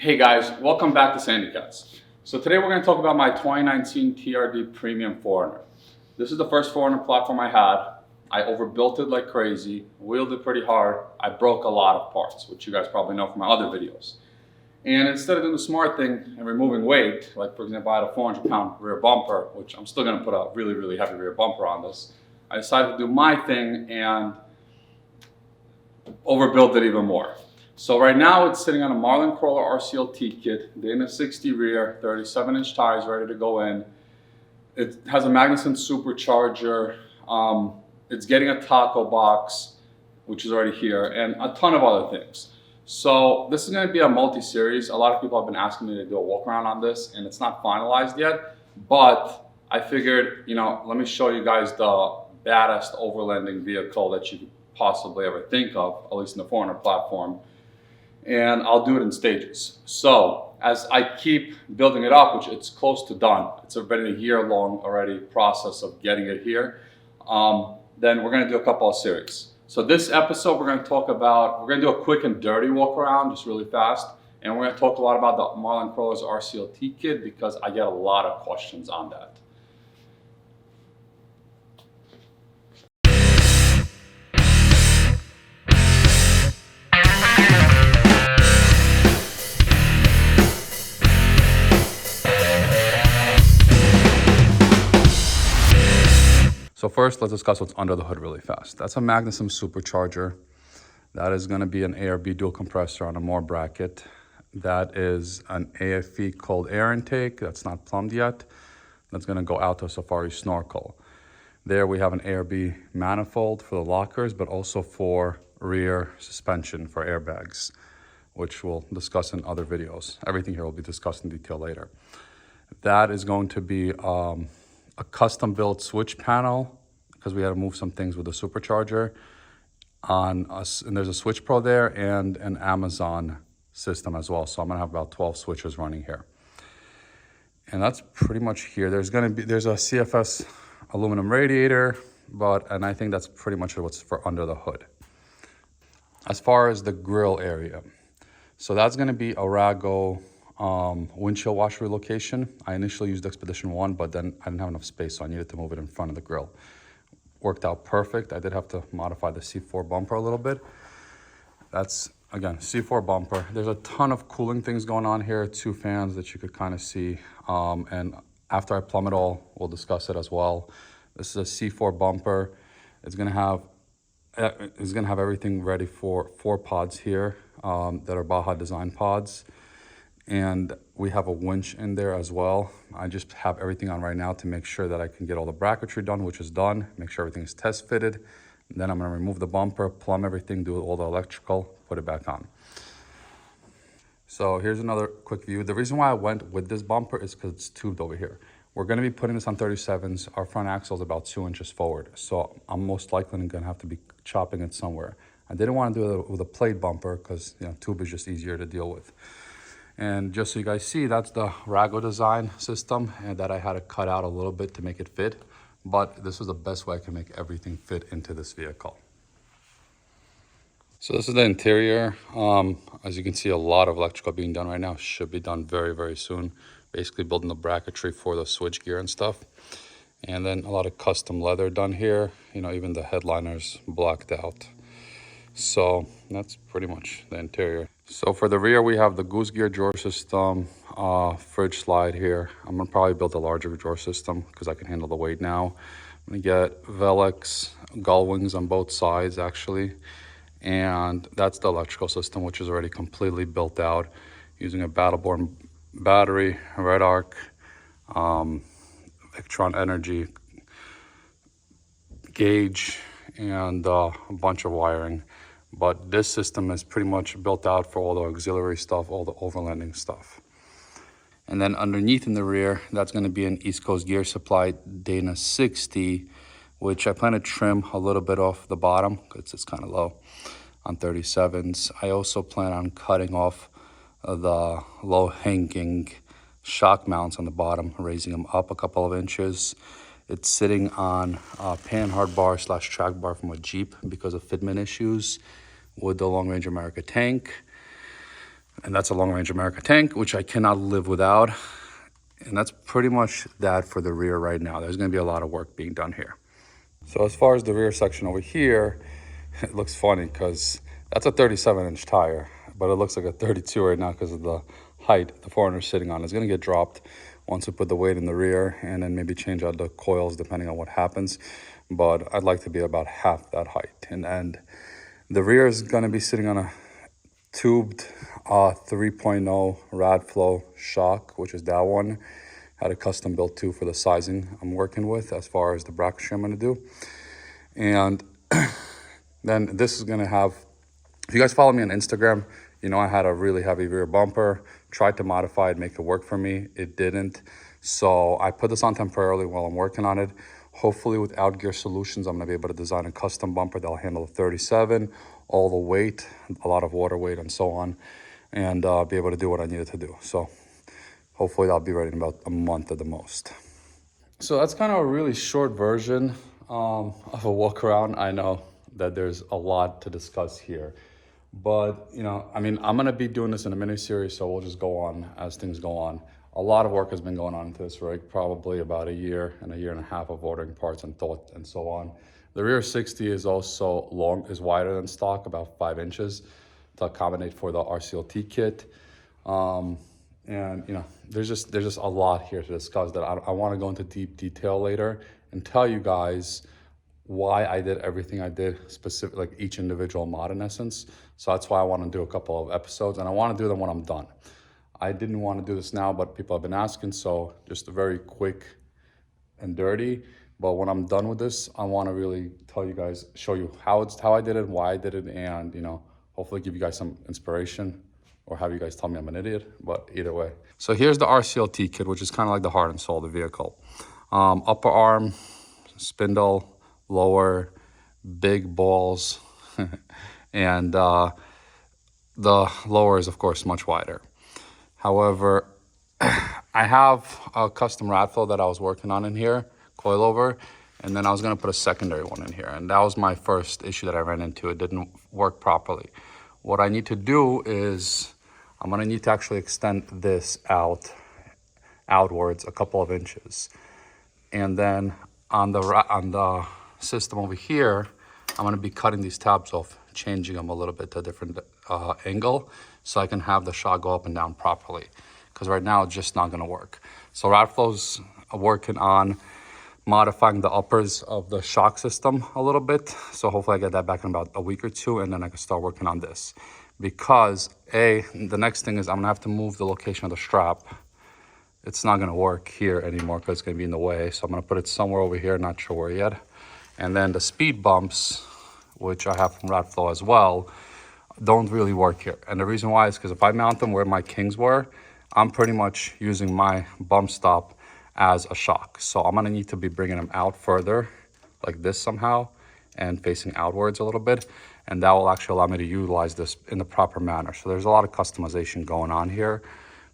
Hey guys, welcome back to Sandy Cats. So today we're going to talk about my 2019 TRD Premium 4Runner. This is the first 4Runner platform I had. I overbuilt it like crazy, wheeled it pretty hard. I broke a lot of parts, which you guys probably know from my other videos. And instead of doing the smart thing and removing weight, like for example I had a 400-pound rear bumper, which I'm still going to put a really heavy rear bumper on this, I decided to do my thing and overbuilt it even more. So right now it's sitting on a Marlin Crawler RCLT kit, Dana 60 rear, 37-inch tires ready to go in. It has a Magnuson supercharger. It's getting a taco box, which is already here, and a ton of other things. So this is going to be a multi-series. A lot of people have been asking me to do a walk around on this, and it's not finalized yet. But I figured, let me show you guys the baddest overlanding vehicle that you could possibly ever think of, at least in the 4Runner platform. And I'll do it in stages. So as I keep building it up, which it's close to done, it's been a year-long already process of getting it here, then we're going to do a couple of series. So this episode we're going to do a quick and dirty walk around, just really fast, and we're going to talk a lot about the Marlin Crawler's RCLT kit because I get a lot of questions on that. So first, let's discuss what's under the hood really fast. That's a Magnuson supercharger. That is going to be an A/B dual compressor on a More bracket. That is an AFE cold air intake that's not plumbed yet. That's going to go out to a Safari snorkel. There we have an A/B manifold for the lockers, but also for rear suspension for airbags, which we'll discuss in other videos. Everything here will be discussed in detail later. That is going to be a custom built switch panel because we had to move some things with the supercharger on us, and there's a Switch Pro there and an Amazon system as well. So I'm gonna have about 12 switches running here. And that's pretty much here. There's a CFS aluminum radiator, and I think that's pretty much what's for under the hood. As far as the grill area, so that's gonna be a Rago windshield washer relocation. I initially used Expedition 1, but then I didn't have enough space, so I needed to move it in front of the grill. Worked out perfect. I did have to modify the C4 bumper a little bit. That's, again, C4 bumper. There's a ton of cooling things going on here, 2 fans that you could kind of see. And after I plumb it all, we'll discuss it as well. This is a C4 bumper. It's gonna have everything ready for 4 pods here that are Baja design pods. And we have a winch in there as well. I just have everything on right now to make sure that I can get all the bracketry done, which is done. Make sure everything is test fitted. And then I'm gonna remove the bumper, plumb everything, do all the electrical, put it back on. So here's another quick view. The reason why I went with this bumper is because it's tubed over here. We're gonna be putting this on 37's. Our front axle is about 2 inches forward. So I'm most likely gonna have to be chopping it somewhere. I didn't wanna do it with a plate bumper because tube is just easier to deal with. And just so you guys see, that's the Rago design system, and that I had to cut out a little bit to make it fit. But this was the best way I can make everything fit into this vehicle. So this is the interior. As you can see, a lot of electrical being done right now. Should be done very soon. Basically building the bracketry for the switch gear and stuff. And then a lot of custom leather done here. Even the headliner's blacked out. So that's pretty much the interior. So for the rear, we have the goose gear drawer system, fridge slide here. I'm gonna probably build a larger drawer system because I can handle the weight now. I'm gonna get Velux gull wings on both sides actually. And that's the electrical system, which is already completely built out using a Battleborn battery, Red Arc, Victron Energy gauge, and a bunch of wiring. But this system is pretty much built out for all the auxiliary stuff, all the overlanding stuff. And then underneath in the rear, that's going to be an East Coast Gear Supply Dana 60, which I plan to trim a little bit off the bottom because it's kind of low on 37's. I also plan on cutting off the low-hanging shock mounts on the bottom, raising them up a couple of inches. It's sitting on a panhard bar / track bar from a Jeep because of fitment issues with the Long Range America tank. And that's a Long Range America tank, which I cannot live without. And that's pretty much that for the rear right now. There's gonna be a lot of work being done here. So as far as the rear section over here, it looks funny because that's a 37-inch tire, but it looks like a 32 right now because of the height the 4Runner is sitting on. It's gonna get dropped once we put the weight in the rear and then maybe change out the coils depending on what happens. But I'd like to be about half that height. And the rear is gonna be sitting on a tubed 3.0 rad flow shock, which is that one. Had a custom built too for the sizing I'm working with as far as the bracketry I'm gonna do. And then this is gonna have, if you guys follow me on Instagram, you know I had a really heavy rear bumper, tried to modify it, make it work for me. It didn't. So I put this on temporarily while I'm working on it. Hopefully with Outgear Solutions, I'm gonna be able to design a custom bumper that'll handle the 37, all the weight, a lot of water weight and so on, and be able to do what I needed to do. So hopefully that'll be ready in about a month at the most. So that's kind of a really short version of a walk around. I know that there's a lot to discuss here, but you know, I mean, I'm gonna be doing this in a mini series, so we'll just go on as things go on. A lot of work has been going on into this rig, probably about a year and a half of ordering parts and thought and so on. The rear 60 is also wider than stock, about 5 inches to accommodate for the RCLT kit. And you know, there's just a lot here to discuss that I want to go into deep detail later and tell you guys why I did everything I did, specific, like each individual mod in essence. So that's why I want to do a couple of episodes, and I want to do them when I'm done. I didn't want to do this now, but people have been asking, so just a very quick and dirty. But when I'm done with this, I want to really tell you guys, show you how I did it, why I did it, and you know, hopefully give you guys some inspiration or have you guys tell me I'm an idiot, but either way. So here's the RCLT kit, which is kind of like the heart and soul of the vehicle. Upper arm, spindle, lower, big balls, and the lower is of course much wider. However, I have a custom radflow that I was working on in here, coilover, and then I was gonna put a secondary one in here. And that was my first issue that I ran into. It didn't work properly. What I need to do is, I'm gonna need to actually extend this outwards a couple of inches. And then on the system over here, I'm gonna be cutting these tabs off, changing them a little bit to a different angle so I can have the shock go up and down properly. Because right now it's just not gonna work. So Radflow's working on modifying the uppers of the shock system a little bit. So hopefully I get that back in about a week or two, and then I can start working on this. Because the next thing is I'm gonna have to move the location of the strap. It's not gonna work here anymore because it's gonna be in the way. So I'm gonna put it somewhere over here, not sure where yet. And then the speed bumps, which I have from Radflow as well, don't really work here. And the reason why is because if I mount them where my Kings were, I'm pretty much using my bump stop as a shock. So I'm gonna need to be bringing them out further like this somehow and facing outwards a little bit. And that will actually allow me to utilize this in the proper manner. So there's a lot of customization going on here.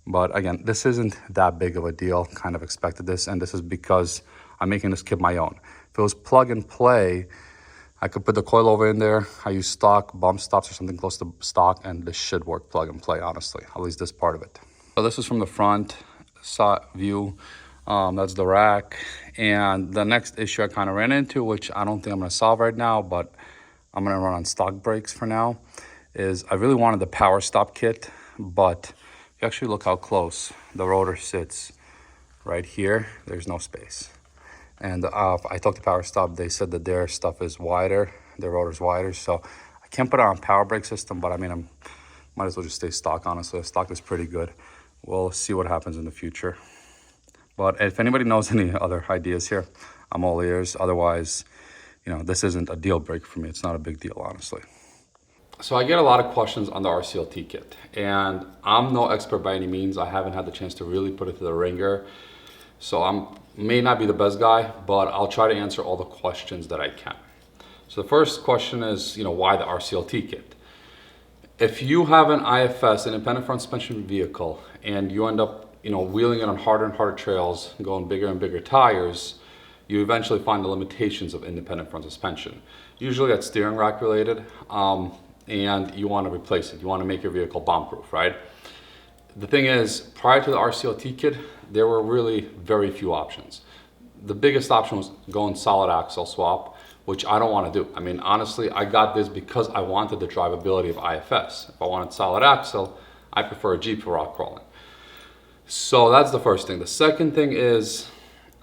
But again, this isn't that big of a deal, kind of expected this. And this is because I'm making this kit my own. If it was plug and play, I could put the coilover in there. I use stock bump stops or something close to stock, and this should work plug and play, honestly, at least this part of it. So this is from the front side view. That's the rack. And the next issue I kind of ran into, which I don't think I'm gonna solve right now, but I'm gonna run on stock brakes for now, is I really wanted the power stop kit, but if you actually look how close the rotor sits right here, there's no space. And I talked to Power Stop, they said that their stuff is wider, their rotor's wider, so I can't put it on power brake system, but I mean, I might as well just stay stock, honestly. The stock is pretty good. We'll see what happens in the future. But if anybody knows any other ideas here, I'm all ears. Otherwise, you know, this isn't a deal breaker for me. It's not a big deal, honestly. So I get a lot of questions on the RCLT kit, and I'm no expert by any means. I haven't had the chance to really put it to the ringer. So I may not be the best guy, but I'll try to answer all the questions that I can. So the first question is, you know, why the RCLT kit? If you have an IFS, an independent front suspension vehicle, and you end up, you know, wheeling it on harder and harder trails, going bigger and bigger tires, you eventually find the limitations of independent front suspension. Usually that's steering rack related, and you want to replace it. You want to make your vehicle bomb-proof, right? The thing is, prior to the RCLT kit, there were really very few options. The biggest option was going solid axle swap, which I don't want to do. I mean, honestly, I got this because I wanted the drivability of IFS. If I wanted solid axle, I prefer a Jeep for rock crawling. So that's the first thing. The second thing is,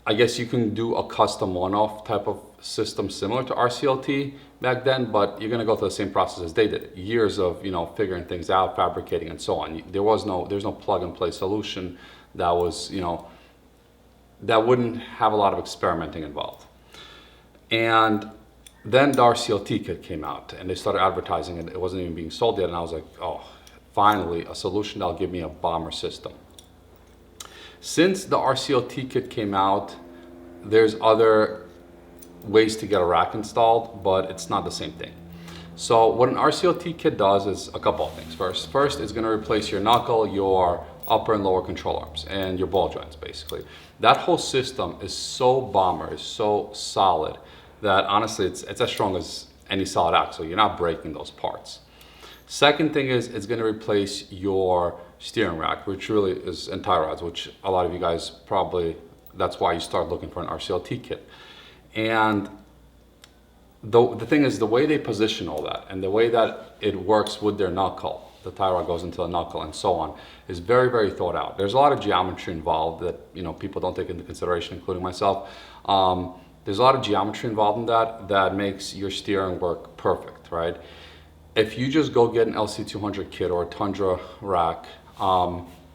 I guess you can do a custom one-off type of system similar to RCLT back then, but you're gonna go through the same process as they did. Years of, you know, figuring things out, fabricating and so on. There's no plug and play solution that was, you know, that wouldn't have a lot of experimenting involved. And then the RCLT kit came out and they started advertising it. It wasn't even being sold yet. And I was like, oh, finally a solution that'll give me a bomber system. Since the RCLT kit came out, there's other ways to get a rack installed, but it's not the same thing. So what an RCLT kit does is a couple of things. First, it's going to replace your knuckle, your upper and lower control arms, and your ball joints, basically. That whole system is so bomber, is so solid, that honestly, it's as strong as any solid axle. You're not breaking those parts. Second thing is, it's going to replace your steering rack, which really is in tie rods, which a lot of you guys probably, that's why you start looking for an RCLT kit. And the thing is, the way they position all that and the way that it works with their knuckle, the tie rod goes into the knuckle and so on, is very, very thought out. There's a lot of geometry involved that, you know, people don't take into consideration, including myself. There's a lot of geometry involved in that makes your steering work perfect, right? If you just go get an LC200 kit or a Tundra rack,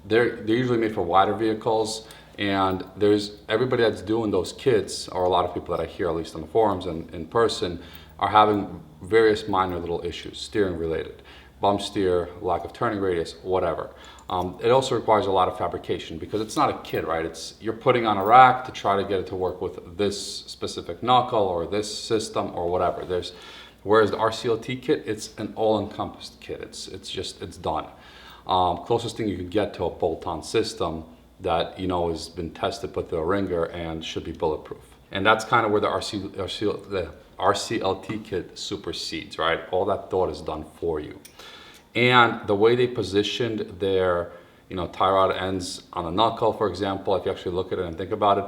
they're usually made for wider vehicles, and there's everybody that's doing those kits, or a lot of people that I hear, at least on the forums and in person, are having various minor little issues, steering related, bump steer, lack of turning radius, whatever. It also requires a lot of fabrication because it's not a kit, right? You're putting on a rack to try to get it to work with this specific knuckle or this system or whatever. Whereas the RCLT kit, it's an all-encompassed kit. It's done. Closest thing you can get to a bolt-on system that, you know, has been tested with the ringer and should be bulletproof. And that's kind of where the RCLT kit supersedes, right? All that thought is done for you. And the way they positioned their, you know, tie rod ends on the knuckle, for example, if you actually look at it and think about it,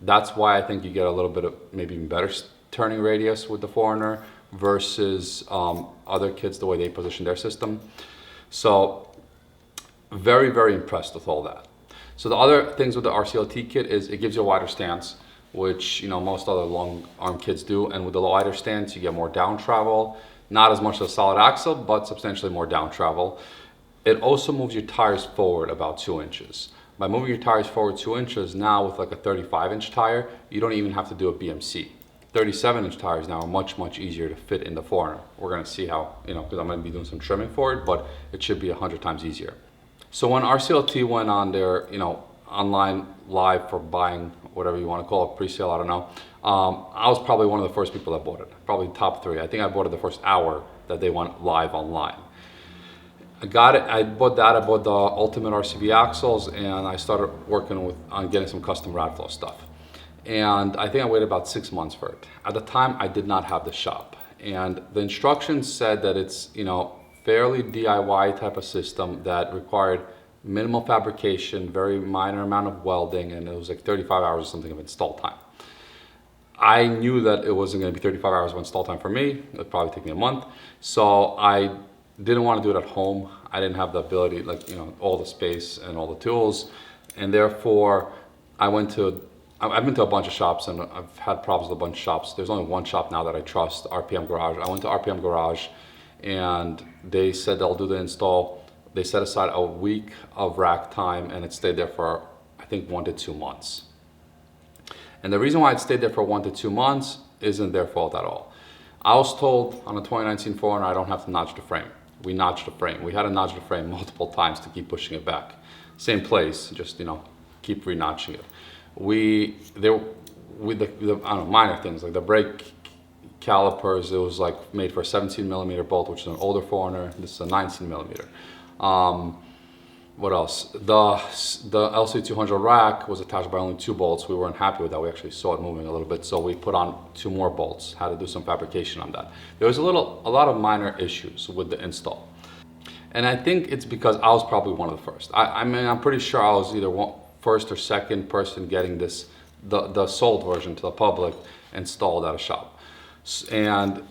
that's why I think you get a little bit of maybe even better turning radius with the 4Runner versus other kits, the way they position their system. So very, very impressed with all that. So the other things with the RCLT kit is it gives you a wider stance, which, you know, most other long arm kits do. And with the wider stance, you get more down travel, not as much as a solid axle, but substantially more down travel. It also moves your tires forward about 2 inches. By moving your tires forward 2 inches, now with like a 35-inch tire, you don't even have to do a BMC. 37-inch tires now are much, much easier to fit in the 4Runner. We're gonna see how, you know, because I'm gonna be doing some trimming for it, but it should be 100 times easier. So when RCLT went on their, you know, online live for buying, whatever you want to call it, pre-sale, I don't know, I was probably one of the first people that bought it, probably top 3. I think I bought it the first hour that they went live online. I got it, I bought the Ultimate RCV axles, and I started working on getting some custom Radflow stuff. And I think I waited about 6 months for it. At the time, I did not have the shop. And the instructions said that it's, you know, fairly DIY type of system that required minimal fabrication, very minor amount of welding, and it was like 35 hours or something of install time. I knew that it wasn't going to be 35 hours of install time for me. It would probably take me a month. So I didn't want to do it at home. I didn't have the ability, like, you know, all the space and all the tools. And therefore, I've been to a bunch of shops, and I've had problems with a bunch of shops. There's only one shop now that I trust, RPM Garage. I went to RPM Garage, and they said they'll do the install. They set aside a week of rack time, and it stayed there for, I think, 1 to 2 months. And the reason why it stayed there for 1 to 2 months isn't their fault at all. I was told on a 2019 4Runner I don't have to notch the frame. We notched the frame. We had to notch the frame multiple times to keep pushing it back. Same place, just, you know, keep re-notching it. With the I don't know, minor things like the brake calipers, it was like made for a 17mm bolt, which is an older 4Runner. This is a 19mm. What else? The LC200 rack was attached by only 2 bolts. We weren't happy with that. We actually saw it moving a little bit, so we put on 2 more bolts. Had to do some fabrication on that. There was a lot of minor issues with the install. And I think it's because I was probably one of the first. I mean, I'm pretty sure I was either first or second person getting this, the sold version to the public installed at a shop. And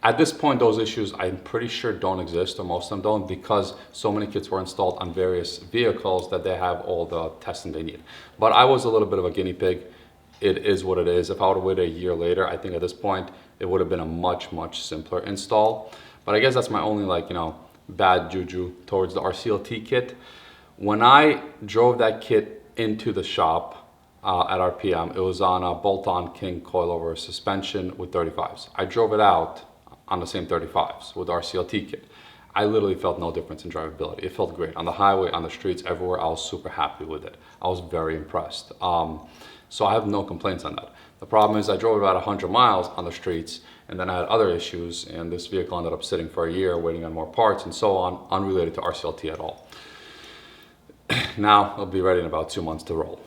at this point, those issues I'm pretty sure don't exist, or most of them don't, because so many kits were installed on various vehicles that they have all the testing they need. But I was a little bit of a guinea pig. It is what it is. If I would have waited a year later, I think at this point, it would have been a much, much simpler install. But I guess that's my only, like, you know, bad juju towards the RCLT kit. When I drove that kit into the shop at RPM, it was on a bolt-on king coilover suspension with 35s. I drove it out on the same 35s with the RCLT kit. I literally felt no difference in drivability. It felt great. On the highway, on the streets, everywhere, I was super happy with it. I was very impressed. So I have no complaints on that. The problem is I drove about 100 miles on the streets, and then I had other issues, and this vehicle ended up sitting for a year waiting on more parts and so on, unrelated to RCLT at all. Now it'll be ready in about 2 months to roll.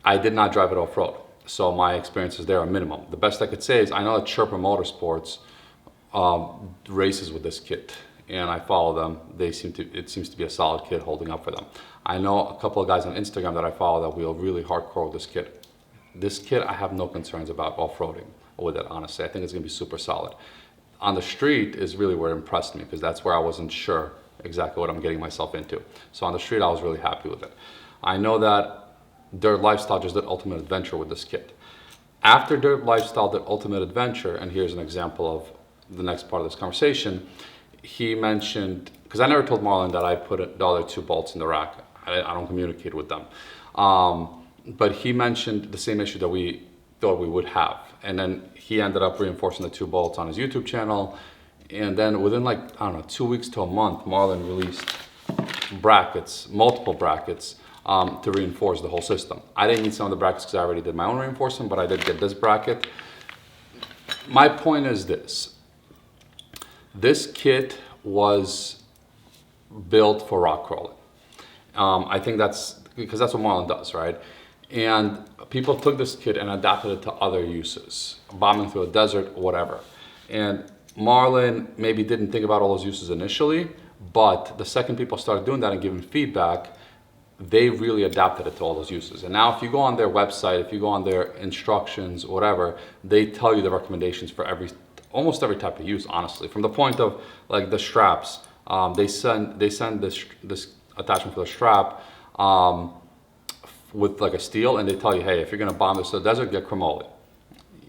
I did not drive it off-road, so my experiences there are minimum. The best I could say is I know that Chirper Motorsports races with this kit, and I follow them. It seems to be a solid kit holding up for them. I know a couple of guys on Instagram that I follow that wheel really hardcore with this kit. This kit, I have no concerns about off-roading with it, honestly. I think it's gonna be super solid. On the street is really where it impressed me, because that's where I wasn't sure exactly what I'm getting myself into. So on the street, I was really happy with it. I know that Dirt Lifestyle just did Ultimate Adventure with this kit. After Dirt Lifestyle did Ultimate Adventure, and here's an example of the next part of this conversation, he mentioned, because I never told Marlon that I put the other 2 bolts in the rack. I don't communicate with them. But he mentioned the same issue that we thought we would have. And then he ended up reinforcing the 2 bolts on his YouTube channel. And then within, like, I don't know, 2 weeks to a month, Marlon released brackets, multiple brackets, to reinforce the whole system. I didn't need some of the brackets because I already did my own reinforcement, but I did get this bracket. My point is this. This kit was built for rock crawling. I think that's because that's what Marlon does, right? And people took this kit and adapted it to other uses, bombing through a desert, whatever. And Marlon maybe didn't think about all those uses initially, but the second people started doing that and giving feedback, they really adapted it to all those uses. And now if you go on their website, if you go on their instructions, whatever, they tell you the recommendations for almost every type of use, honestly. From the point of, like, the straps, they send this attachment for the strap with, like, a steel, and they tell you, hey, if you're gonna bomb this to the desert, get chromoly.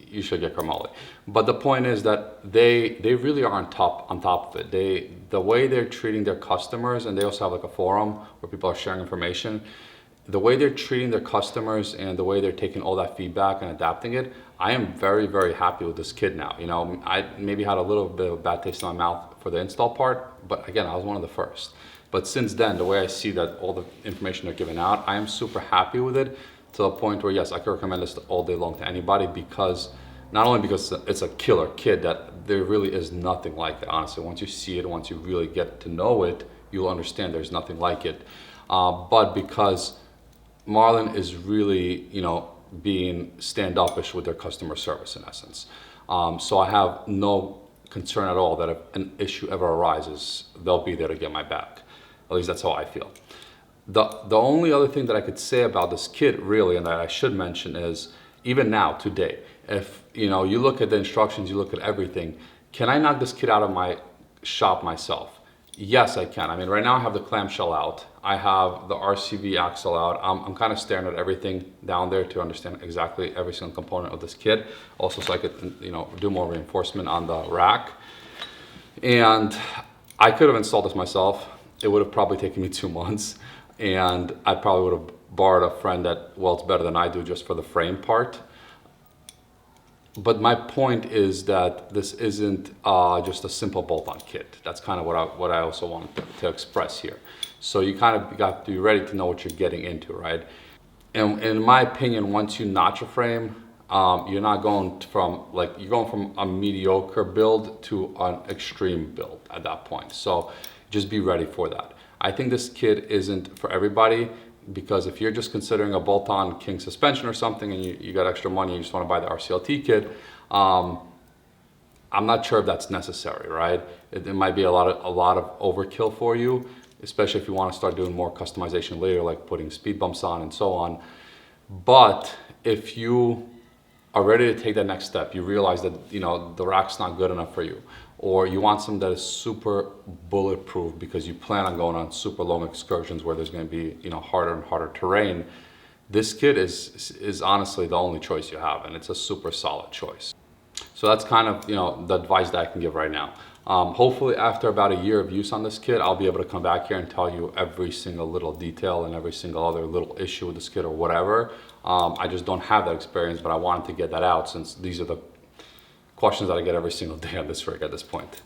You should get chromoly. But the point is that they really are on top of it. The way they're treating their customers, and they also have, like, a forum where people are sharing information. The way they're treating their customers and the way they're taking all that feedback and adapting it, I am very, very happy with this kit now. You know, I maybe had a little bit of a bad taste in my mouth for the install part, but again, I was one of the first. But since then, the way I see that all the information they're giving out, I am super happy with it, to the point where, yes, I could recommend this all day long to anybody, because not only because it's a killer kit, that there really is nothing like it, honestly. Once you see it, once you really get to know it, you'll understand there's nothing like it. But because Marlon is really, you know, being standoffish with their customer service, in essence. So I have no concern at all that if an issue ever arises, they'll be there to get my back. At least that's how I feel. The only other thing that I could say about this kit, really, and that I should mention, is even now, today, if you know, you look at the instructions, you look at everything, can I knock this kit out of my shop myself? Yes, I can. I mean, right now I have the clamshell out. I have the RCV axle out. I'm kind of staring at everything down there to understand exactly every single component of this kit. Also, so I could, you know, do more reinforcement on the rack. And I could have installed this myself. It would have probably taken me 2 months. And I probably would have borrowed a friend that welds better than I do just for the frame part. But my point is that this isn't just a simple bolt-on kit. That's kind of what I also wanted to express here. So you kind of got to be ready to know what you're getting into, right? And in my opinion, once you notch a frame, you're not going from, like, you're going from a mediocre build to an extreme build at that point. So just be ready for that. I think this kit isn't for everybody, because if you're just considering a bolt-on king suspension or something and you got extra money, you just want to buy the RCLT kit, I'm not sure if that's necessary, right? it might be a lot of overkill for you, especially if you want to start doing more customization later, like putting speed bumps on and so on. But if you are ready to take that next step, you realize that, you know, the rack's not good enough for you, or you want something that is super bulletproof because you plan on going on super long excursions where there's going to be, you know, harder and harder terrain, this kit is honestly the only choice you have, and it's a super solid choice. So that's kind of, you know, the advice that I can give right now. Hopefully after about a year of use on this kit, I'll be able to come back here and tell you every single little detail and every single other little issue with this kit or whatever. I just don't have that experience, but I wanted to get that out since these are the questions that I get every single day on this rig at this point.